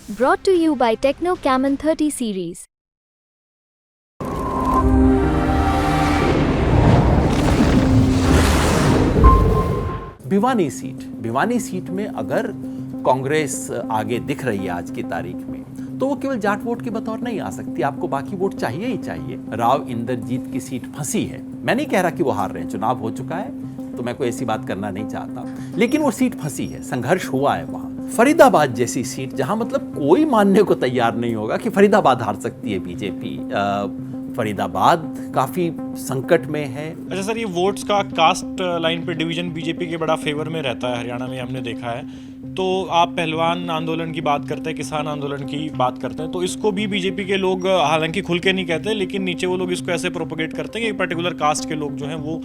Brought to you by Techno Camon 30 series. Bhiwani seat में अगर कांग्रेस आगे दिख रही है आज की तारीख में, तो वो केवल जाट वोट के बतौर नहीं आ सकती। आपको बाकी वोट चाहिए ही चाहिए। राव इंद्रजीत की सीट फंसी है। मैं नहीं कह रहा कि वो हार रहे हैं, चुनाव हो चुका है, तो मैं कोई ऐसी बात करना नहीं चाहता, लेकिन वो सीट फंसी है, संघर्ष हुआ है वहां। फरीदाबाद जैसी सीट जहां मतलब कोई मानने को तैयार नहीं होगा कि फरीदाबाद हार सकती है बीजेपी। फरीदाबाद काफी संकट में है। अच्छा सर, ये वोट्स का कास्ट लाइन पे डिवीजन बीजेपी के बड़ा फेवर में रहता है, हरियाणा में हमने देखा है। तो आप पहलवान आंदोलन की बात करते हैं, किसान आंदोलन की बात करते हैं, तो इसको भी बीजेपी के लोग हालांकि खुल के नहीं कहते, लेकिन नीचे वो लोग इसको ऐसे प्रोपोगेट करते हैं कि एक पर्टिकुलर कास्ट के लोग जो हैं वो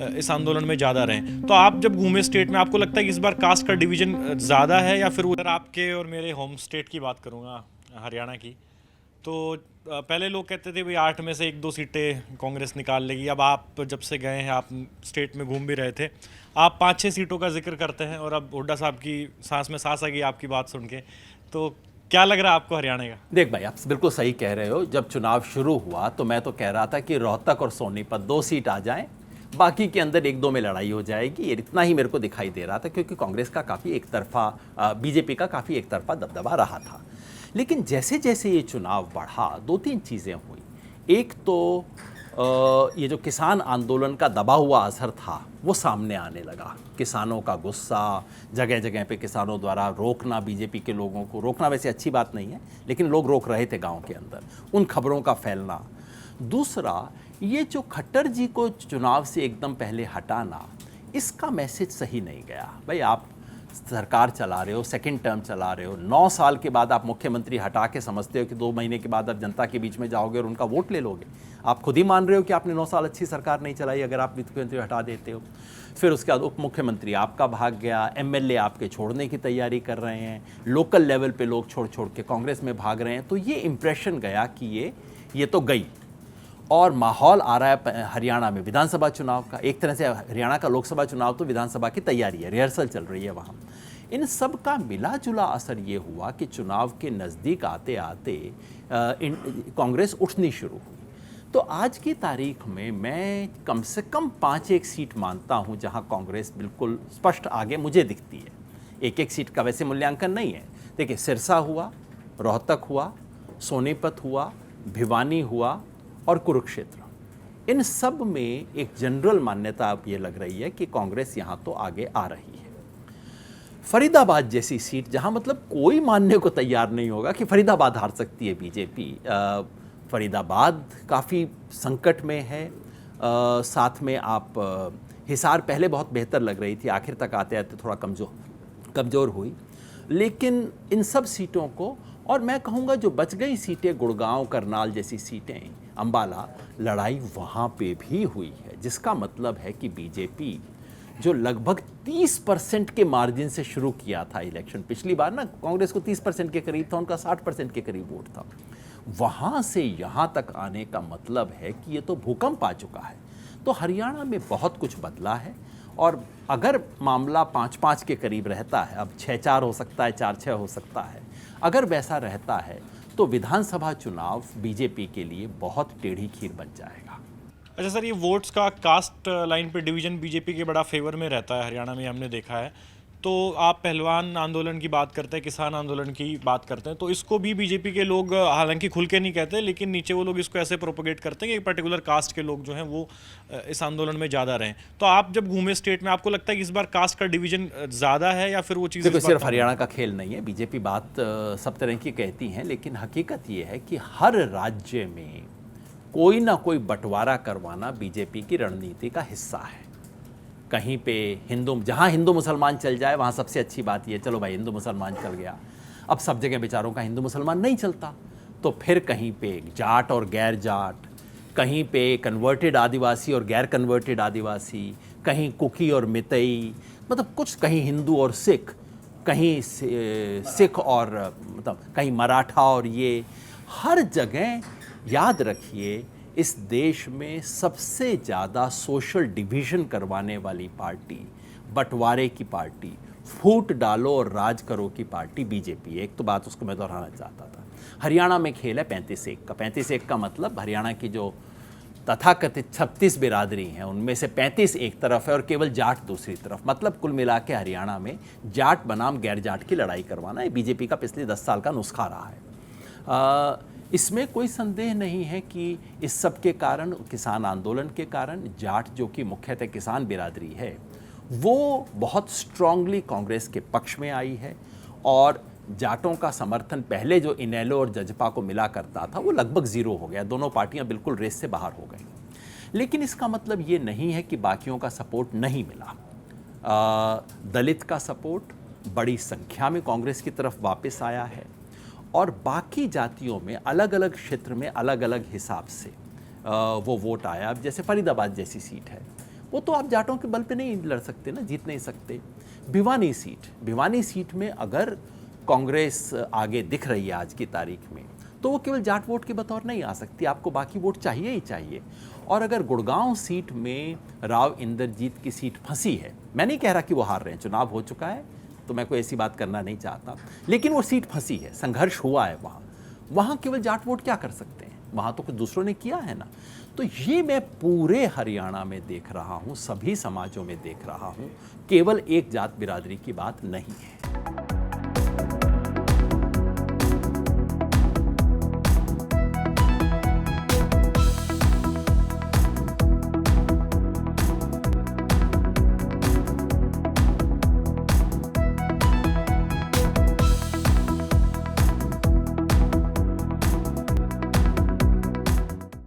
इस आंदोलन में ज़्यादा रहें। तो आप जब घूमे स्टेट में, आपको लगता है कि इस बार कास्ट का डिवीजन ज़्यादा है, या फिर उधर आपके और मेरे होम स्टेट की बात करूँगा हरियाणा की, तो पहले लोग कहते थे भाई 8 में से 1-2 सीटें कांग्रेस निकाल लेगी। अब आप जब से गए हैं, आप स्टेट में घूम भी रहे थे, आप 5-6 सीटों का जिक्र करते हैं, और अब हुड्डा साहब की सांस में सांस आ गई आपकी बात सुन के। तो क्या लग रहा है आपको हरियाणा का? देख भाई, आप बिल्कुल सही कह रहे हो। जब चुनाव शुरू हुआ तो मैं तो कह रहा था कि रोहतक और सोनीपत 2 सीट आ जाएं, बाकी के अंदर 1-2 में लड़ाई हो जाएगी। ये इतना ही मेरे को दिखाई दे रहा था, क्योंकि कांग्रेस का काफ़ी एक तरफा, बीजेपी का काफ़ी एक तरफा दबदबा रहा था। लेकिन जैसे जैसे ये चुनाव बढ़ा, 2-3 चीज़ें हुई। एक तो ये जो किसान आंदोलन का दबा हुआ असर था वो सामने आने लगा। किसानों का गुस्सा, जगह जगह पे किसानों द्वारा रोकना, बीजेपी के लोगों को रोकना वैसे अच्छी बात नहीं है, लेकिन लोग रोक रहे थे गांव के अंदर, उन खबरों का फैलना। दूसरा, ये जो खट्टर जी को चुनाव से एकदम पहले हटाना, इसका मैसेज सही नहीं गया। भाई, आप सरकार चला रहे हो, सेकंड टर्म चला रहे हो, 9 साल के बाद आप मुख्यमंत्री हटा के समझते हो कि 2 महीने के बाद आप जनता के बीच में जाओगे और उनका वोट ले लोगे। आप खुद ही मान रहे हो कि आपने 9 साल अच्छी सरकार नहीं चलाई अगर आप मुख्यमंत्री हटा देते हो। फिर उसके बाद उप मुख्यमंत्री आपका भाग गया, एमएलए आपके छोड़ने की तैयारी कर रहे हैं, लोकल लेवल पे लोग छोड़ छोड़ के कांग्रेस में भाग रहे हैं। तो ये इंप्रेशन गया कि ये तो गई। और माहौल आ रहा है हरियाणा में विधानसभा चुनाव का। एक तरह से हरियाणा का लोकसभा चुनाव तो विधानसभा की तैयारी है, रिहर्सल चल रही है वहाँ। इन सब का मिला जुला असर ये हुआ कि चुनाव के नज़दीक आते आते कांग्रेस उठनी शुरू हुई। तो आज की तारीख में मैं कम से कम 5-1 सीट मानता हूँ जहाँ कांग्रेस बिल्कुल स्पष्ट आगे मुझे दिखती है। 1-1 सीट का वैसे मूल्यांकन नहीं है। देखिए, सिरसा हुआ, रोहतक हुआ, सोनीपत हुआ, भिवानी हुआ और कुरुक्षेत्र, इन सब में एक जनरल मान्यता अब ये लग रही है कि कांग्रेस यहाँ तो आगे आ रही है। फरीदाबाद जैसी सीट जहाँ मतलब कोई मानने को तैयार नहीं होगा कि फरीदाबाद हार सकती है बीजेपी। फरीदाबाद काफ़ी संकट में है। साथ में आप हिसार पहले बहुत बेहतर लग रही थी, आखिर तक आते आते थोड़ा कमज़ोर हुई। लेकिन इन सब सीटों को, और मैं कहूँगा जो बच गई सीटें, गुड़गांव, करनाल जैसी सीटें, अंबाला, लड़ाई वहाँ पे भी हुई है। जिसका मतलब है कि बीजेपी जो लगभग 30% के मार्जिन से शुरू किया था इलेक्शन, पिछली बार ना कांग्रेस को 30% के करीब था, उनका 60% के करीब वोट था, वहाँ से यहाँ तक आने का मतलब है कि ये तो भूकंप आ चुका है। तो हरियाणा में बहुत कुछ बदला है। और अगर मामला 5-5 के करीब रहता है, अब 6-4 हो सकता है, 4-6 हो सकता है, अगर वैसा रहता है तो विधानसभा चुनाव बीजेपी के लिए बहुत टेढ़ी खीर बन जाएगा। अच्छा सर, ये वोट्स का कास्ट लाइन पे डिवीजन बीजेपी के बड़ा फेवर में रहता है, हरियाणा में हमने देखा है। तो आप पहलवान आंदोलन की बात करते हैं, किसान आंदोलन की बात करते हैं, तो इसको भी बीजेपी के लोग हालांकि खुल के नहीं कहते, लेकिन नीचे वो लोग इसको ऐसे प्रोपोगेट करते हैं कि एक पर्टिकुलर कास्ट के लोग जो हैं वो इस आंदोलन में ज़्यादा रहें। तो आप जब घूमे स्टेट में, आपको लगता है कि इस बार कास्ट का डिवीजन ज़्यादा है, या फिर वो चीज़? देखो, सिर्फ हरियाणा का खेल नहीं है। बीजेपी बात सब तरह की कहती हैं, लेकिन हकीकत ये है कि हर राज्य में कोई ना कोई बंटवारा करवाना बीजेपी की रणनीति का हिस्सा है। कहीं पे जहाँ हिंदू मुसलमान चल जाए वहाँ सबसे अच्छी बात ये, चलो भाई हिंदू मुसलमान चल गया। अब सब जगह बेचारों का हिंदू मुसलमान नहीं चलता, तो फिर कहीं पे जाट और गैर जाट, कहीं पे कन्वर्टेड आदिवासी और गैर कन्वर्टेड आदिवासी, कहीं कुकी और मितई, मतलब कुछ, कहीं हिंदू और सिख, कहीं सिख और मतलब कहीं मराठा, और ये हर जगह याद रखिए, इस देश में सबसे ज़्यादा सोशल डिवीज़न करवाने वाली पार्टी, बंटवारे की पार्टी, फूट डालो और राज करो की पार्टी बीजेपी है। एक तो बात उसको मैं दोहराना चाहता था। हरियाणा में खेल है 35-1 का। 35-1 का मतलब हरियाणा की जो तथाकथित 36 बिरादरी हैं उनमें से 35 एक तरफ है और केवल जाट दूसरी तरफ। मतलब कुल मिला के हरियाणा में जाट बनाम गैर जाट की लड़ाई करवाना ये बीजेपी का पिछले 10 साल का नुस्खा रहा है। इसमें कोई संदेह नहीं है कि इस सब के कारण, किसान आंदोलन के कारण, जाट जो कि मुख्यतः किसान बिरादरी है वो बहुत स्ट्रांगली कांग्रेस के पक्ष में आई है और जाटों का समर्थन पहले जो इनेलो और जजपा को मिला करता था वो लगभग ज़ीरो हो गया। दोनों पार्टियां बिल्कुल रेस से बाहर हो गई। लेकिन इसका मतलब ये नहीं है कि बाकियों का सपोर्ट नहीं मिला। दलित का सपोर्ट बड़ी संख्या में कांग्रेस की तरफ वापस आया है और बाकी जातियों में अलग अलग क्षेत्र में अलग अलग हिसाब से वो वोट आया। अब जैसे फरीदाबाद जैसी सीट है वो तो आप जाटों के बल पे नहीं लड़ सकते ना, जीत नहीं सकते। भिवानी सीट में अगर कांग्रेस आगे दिख रही है आज की तारीख में तो वो केवल जाट वोट के बतौर नहीं आ सकती, आपको बाकी वोट चाहिए ही चाहिए। और अगर गुड़गांव सीट में राव इंद्रजीत की सीट फंसी है, मैं नहीं कह रहा कि वो हार रहे हैं, चुनाव हो चुका है तो मैं कोई ऐसी बात करना नहीं चाहता, लेकिन वो सीट फंसी है, संघर्ष हुआ है वहाँ केवल जाट वोट क्या कर सकते हैं, वहाँ तो कुछ दूसरों ने किया है ना। तो ये मैं पूरे हरियाणा में देख रहा हूँ, सभी समाजों में देख रहा हूँ, केवल एक जात बिरादरी की बात नहीं है।